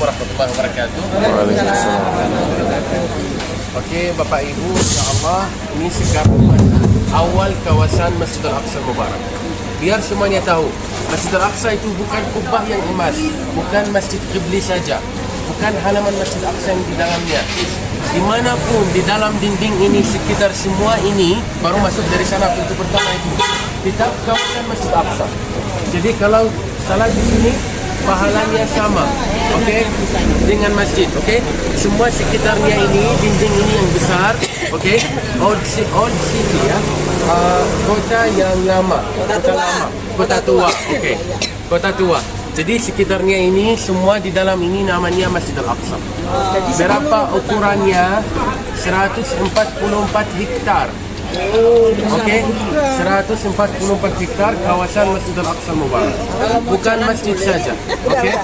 warahmatullahi wabarakatuh. Waalaikumsalam. Okey, Bapak Ibu, insya-Allah ini sekarang awal kawasan Masjidil Aqsa Mubarak. Biar semuanya tahu, Masjidil Aqsa itu bukan kubah yang emas, bukan masjid Qibli saja, bukan halaman Masjidil Aqsa yang di dalamnya. Dimanapun di dalam dinding ini, sekitar semua ini, baru masuk dari sana pintu pertama itu, kita kawasan Masjid Aqsa. Jadi kalau salat di sini, pahalanya sama, okey, dengan masjid, okey. Semua sekitarnya ini, dinding ini yang besar, okey. Old city ya, kota yang lama, kota tua, okey, kota tua. Jadi sekitarnya ini semua di dalam ini namanya Masjidil Aqsa. Berapa ukurannya? 144 hektar. Okey, 144 hektar kawasan Masjidil Aqsa Mubarak. Bukan masjid saja. Okey.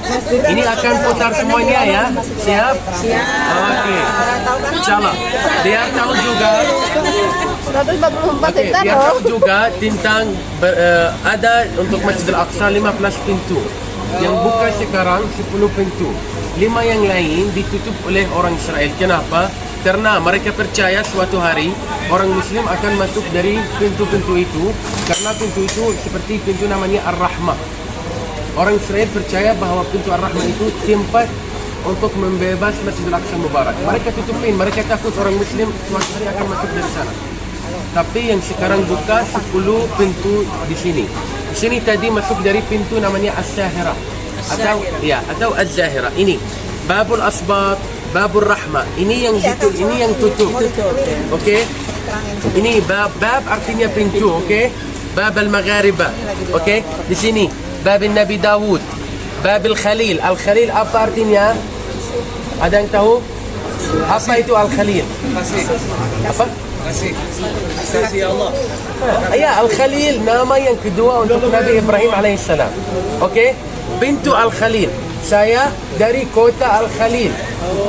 Ini akan putar semuanya ya. Siap? Okey. Insyaallah. Dia tahu juga 144 okey, hektar dia loh. tahu juga tentang ada untuk Masjidil Aqsa 15 pintu. Yang buka sekarang 10 pintu. 5 yang lain ditutup oleh orang Israel. Kenapa? Karena mereka percaya suatu hari orang Muslim akan masuk dari pintu-pintu itu. Karena pintu itu seperti pintu namanya Ar-Rahmah. Orang Israel percaya bahawa pintu Ar-Rahmah itu tempat untuk membebas Masjidil Aqsa Mubarak. Mereka tutupin, mereka takut orang Muslim suatu hari akan masuk dari sana. Tapi yang sekarang buka 10 pintu di sini. Di sini tadi masuk dari pintu namanya As-Sahira atau Az-Zahira. Ini Babul Asbat, Babul Rahmah. Ini yang tutup, ini yang tutup. Okey. Ini bab artinya pintu, okey? Bab al-Maghariba. Okey? Di sini Bab Nabi Dawud, Bab al-Khalil. Al-Khalil apa artinya? Ada yang tahu? Apa itu Al-Khalil? Apa? Kasih Allah. Ya, Al-Khalil nama yang kedua untuk Nabi Ibrahim alaihissalam. Okey? Pintu Al-Khalil. Saya dari kota Al-Khalil.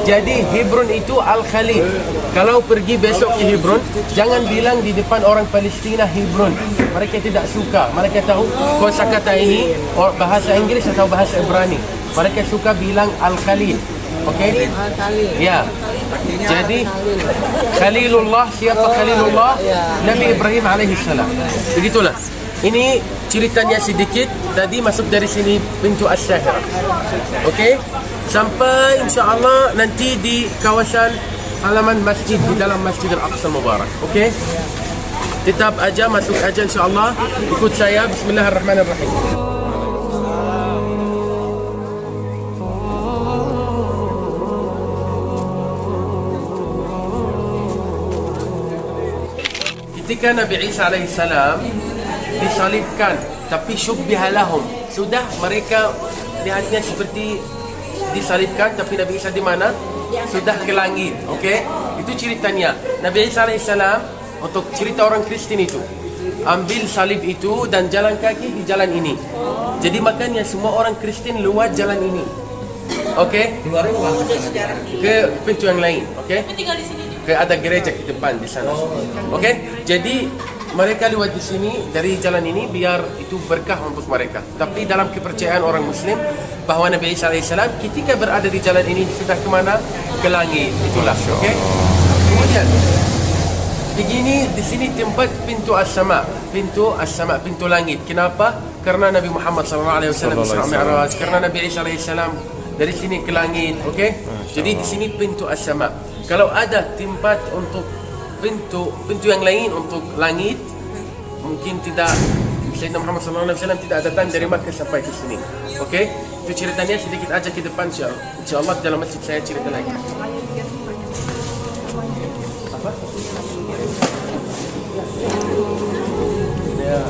Jadi Hebron itu Al-Khalil. Kalau pergi besok ke Hebron, jangan bilang di depan orang Palestina Hebron. Mereka tidak suka. Mereka tahu kosakata ini bahasa Inggris atau bahasa Ibrani. Mereka suka bilang Al-Khalil. Okey? Ya. Jadi Khalilullah, siapa Khalilullah? Nabi Ibrahim alaihissalam. Begitulah. Ini ceritanya sedikit. Tadi masuk dari sini pintu As-Sahira. Okey? Sampai insya-Allah nanti di kawasan halaman masjid di dalam Masjidil Aqsa Mubarak. Okey? Tetap aja masuk aja insya-Allah. Ikut saya. Bismillahirrahmanirrahim. Ketika Nabi Isa alaihissalam disalibkan, tapi syubbiha lahum, sudah mereka lihatnya seperti disalibkan, tapi Nabi Isa di mana? Sudah ke langit. Okey, itu ceritanya. Nabi Isa alaihissalam, untuk cerita orang Kristen itu, ambil salib itu dan jalan kaki di jalan ini. Jadi makanya semua orang Kristen lewat jalan ini. Okey, ke pintu yang lain. Okey, ke ada gereja di depan di sana. Okey, jadi mereka lewat di sini dari jalan ini biar itu berkah untuk mereka. Tapi dalam kepercayaan orang Muslim bahawa Nabi Isa alaihissalam ketika berada di jalan ini sudah ke mana? Ke langit. Itulah. Okey. Kemudian begini di sini tempat pintu as-sama, pintu as-sama, pintu langit. Kenapa? Karena Nabi Muhammad sallallahu alaihi wasallam Isra Mi'raj, karena Nabi Isa alaihissalam dari sini ke langit. Okey. Jadi di sini pintu as-sama. Kalau ada tempat untuk pintu yang lain untuk langit, mungkin tidak, Sayyidina Muhammad sallallahu alaihi wasallam tidak datang dari Makkah sampai ke sini. Okey? Itu ceritanya sedikit aja ke depan insya-Allah dalam masjid saya cerita lagi. Apa? Ya.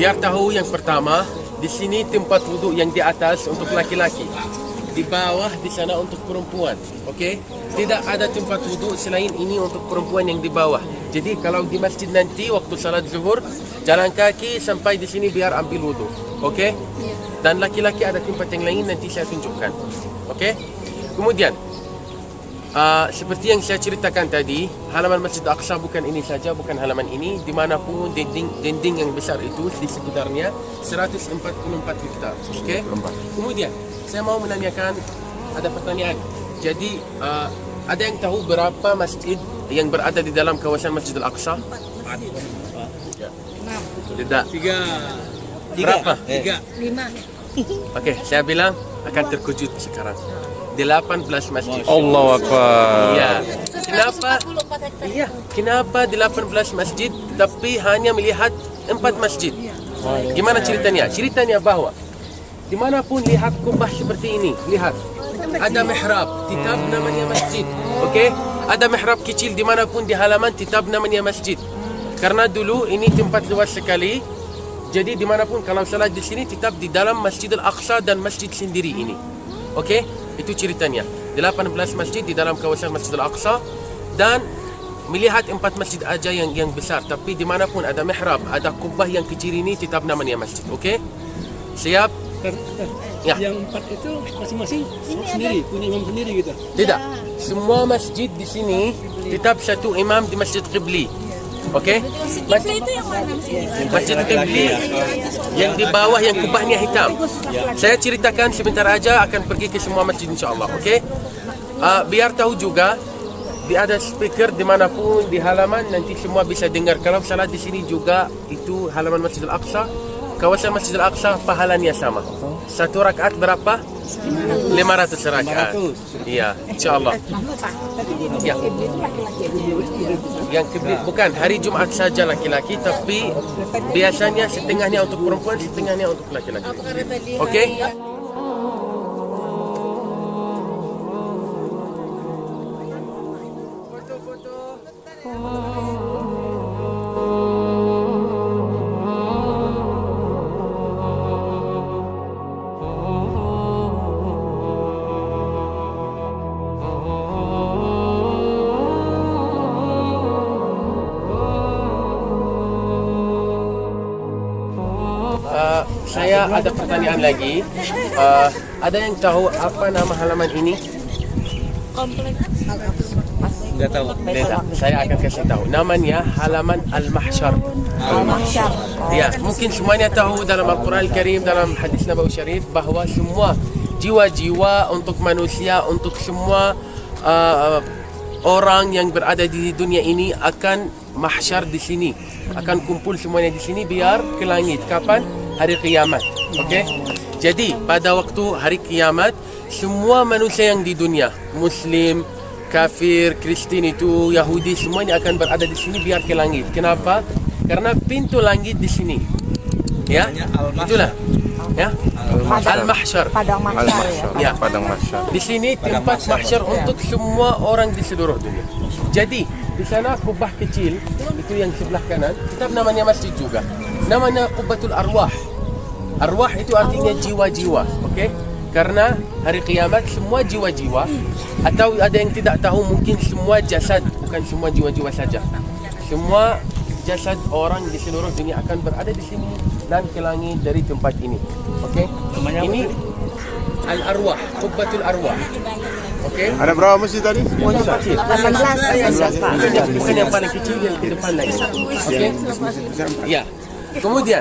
Biar tahu yang pertama, di sini tempat wuduk yang di atas untuk laki-laki. Di bawah di sana untuk perempuan. Okey? Tidak ada tempat wuduk selain ini untuk perempuan yang di bawah. Jadi kalau di masjid nanti waktu salat zuhur, jalan kaki sampai di sini biar ambil wuduk. Okey? Dan laki-laki ada tempat yang lain nanti saya tunjukkan. Okey? Kemudian seperti yang saya ceritakan tadi, halaman Masjid Al-Aqsa bukan ini saja, bukan halaman ini, di mana pun dinding yang besar itu di sekitarnya 144 hektar. Okey. Kemudian saya mau menanyakan, ada pertanyaan. Jadi ada yang tahu berapa masjid yang berada di dalam kawasan Masjid Al-Aqsa? Tidak. Berapa? 5. Okey, saya bilang akan terkejut sekarang. 18 masjid. Allahu Akbar. Ya. Kenapa? 44 hektar. Iya, kenapa 18 masjid tapi hanya melihat 4 masjid? Gimana ceritanya? Ceritanya bahwa dimanapun lihat kubah seperti ini, lihat ada mihrab, tetap namanya masjid. Okey? Ada mihrab kecil dimanapun di halaman, tetap namanya masjid. Karena dulu ini tempat luas sekali. Jadi dimanapun kalau salat di sini tetap di dalam Masjid Al-Aqsa dan masjid sendiri ini. Okey? Itu ceritanya. 18 masjid di dalam kawasan Masjid Al-Aqsa dan melihat 4 masjid aja yang besar, tapi dimanapun ada mihrab, ada kubah yang kecil ini tetap namanya masjid. Okey? Siap? Ya. Yang 4 itu masing-masing sendiri, punya imam sendiri gitu. Tidak. Semua masjid di sini tetap satu imam di Masjid Qibli. Okey? Masjid itu yang mana sih? Masjid Qibli yang di bawah yang kubahnya hitam. Saya ceritakan sebentar aja, akan pergi ke semua masjid insya-Allah. Okey? Biar tahu juga ada speaker dimanapun di halaman, nanti semua bisa dengar. Kalau salat di sini juga, itu halaman Masjid Al-Aqsa, kawasan Masjid Al-Aqsa, pahalanya sama. Satu rakaat berapa? 500 rakaat. Iya, insya-Allah. Ya. Yang kiblit bukan hari Jumat saja laki-laki, tapi biasanya setengahnya untuk perempuan, setengahnya untuk laki-laki. Okey? Saya ada pertanyaan lagi. Ada yang tahu apa nama halaman ini? Komplek. Enggak tahu. Tidak, saya akan kasih tahu. Namanya halaman Al-Mahsyar. Al-Mahsyar. Ya, mungkin semuanya tahu dalam Al-Quran Al-Karim, dalam hadis Nabawi Syarif, bahawa semua jiwa-jiwa untuk manusia, untuk semua orang yang berada di dunia ini akan mahsyar di sini, akan kumpul semuanya di sini biar ke langit. Kapan? Hari kiamat. Okey? Jadi pada waktu hari kiamat, semua manusia yang di dunia, Muslim, kafir, Kristen itu, Yahudi, semuanya akan berada di sini biar ke langit. Kenapa? Karena pintu langit di sini. Ya, itulah. Ya, Al-Mahsyar. Padang mahsyar. Ya, Padang Mahsyar. di sini tempat mahsyar untuk semua orang di seluruh dunia. Jadi di sana kubah kecil itu yang sebelah kanan, tetap namanya masjid juga. Namanya Qubbatul Arwah. Arwah itu artinya jiwa-jiwa, okey? Karena hari kiamat semua jiwa-jiwa, atau ada yang tidak tahu mungkin semua jasad, bukan semua jiwa-jiwa saja. Semua jasad orang di seluruh dunia akan berada di sini dan ke langit dari tempat ini. Okey? Ini Al-Arwah, Qubbatul Arwah. Okey? Ada berapa masjid tadi? Semuanya kecil. 18. Bukan yang paling kecil, yang di depan lagi. Okey? Ya. Kemudian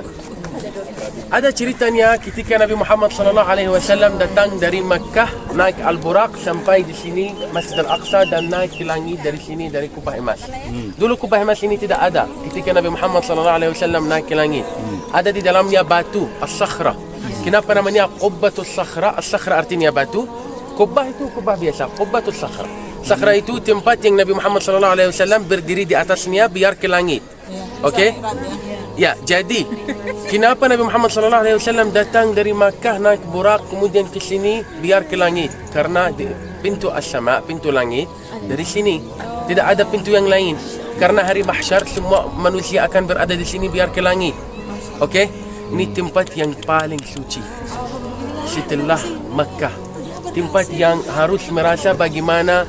ada ceritanya ketika Nabi Muhammad SAW datang dari Makkah, naik Al-Buraq sampai di sini Masjid Al-Aqsa dan naik ke langit dari sini, dari kubah emas. Dulu kubah emas ini tidak ada ketika Nabi Muhammad SAW naik ke langit. Ada di dalamnya batu, As-Sakhra. Kenapa namanya Qubbatul Sakhra? As-Sakhra artinya batu. Kubah itu kubah biasa, Qubbatul Sakhra. Sakhra itu tempat yang Nabi Muhammad SAW berdiri di atasnya biar ke langit. Okey? Ya, jadi kenapa Nabi Muhammad SAW datang dari Makkah naik Buraq kemudian ke sini biar ke langit? Karena pintu as-sama, pintu langit dari sini. Tidak ada pintu yang lain. Karena hari mahsyar semua manusia akan berada di sini biar ke langit. Okey? Ini tempat yang paling suci setelah Makkah. Tempat yang harus merasa bagaimana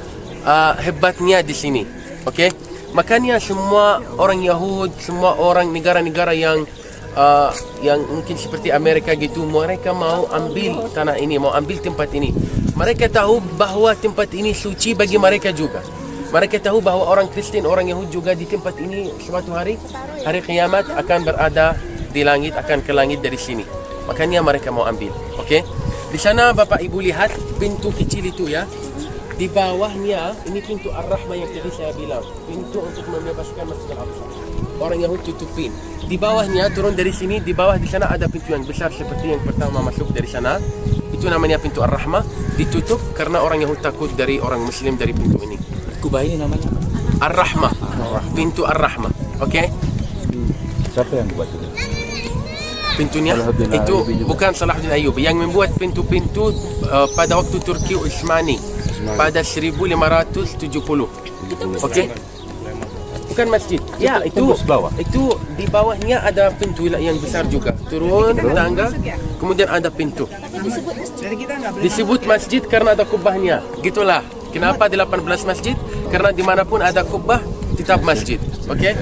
hebatnya di sini. Okey? Makanya semua orang Yahud, semua orang negara-negara yang yang mungkin seperti Amerika gitu, mereka mau ambil tanah ini, mau ambil tempat ini. Mereka tahu bahawa tempat ini suci bagi mereka juga. Mereka tahu bahawa orang Kristen, orang Yahudi juga di tempat ini suatu hari kiamat akan berada di langit, akan ke langit dari sini. Makanya mereka mau ambil. Okey. Di sana Bapak Ibu lihat pintu kecil itu ya. Di bawahnya ini pintu Ar-Rahmah yang tadi saya bilang, pintu untuk membebaskan Masjid Al-Aqsa. Orang Yahudi tutupin. Di bawahnya turun dari sini, di bawah di sana ada pintu yang besar seperti yang pertama masuk dari sana. Itu namanya pintu Ar-Rahmah, ditutup karena orang Yahudi takut dari orang Muslim dari pintu ini. Kubah ini namanya apa? Ar-Rahmah. Pintu Ar-Rahmah. Okey? Siapa yang buat ini? Pintunya Salahuddin itu Ayyubi juga. bukan Salahuddin Ayyubi yang membuat pintu-pintu pada waktu Turki Utsmani pada 1570. Okey? Bukan masjid. Ya, itu tembus bawah. Itu di bawahnya ada pintu yang besar juga. Turun tangga, kemudian ada pintu. Disebut masjid karena ada kubahnya. Gitulah. Kenapa 18 masjid? Karena dimanapun ada kubah tetap masjid. Okey?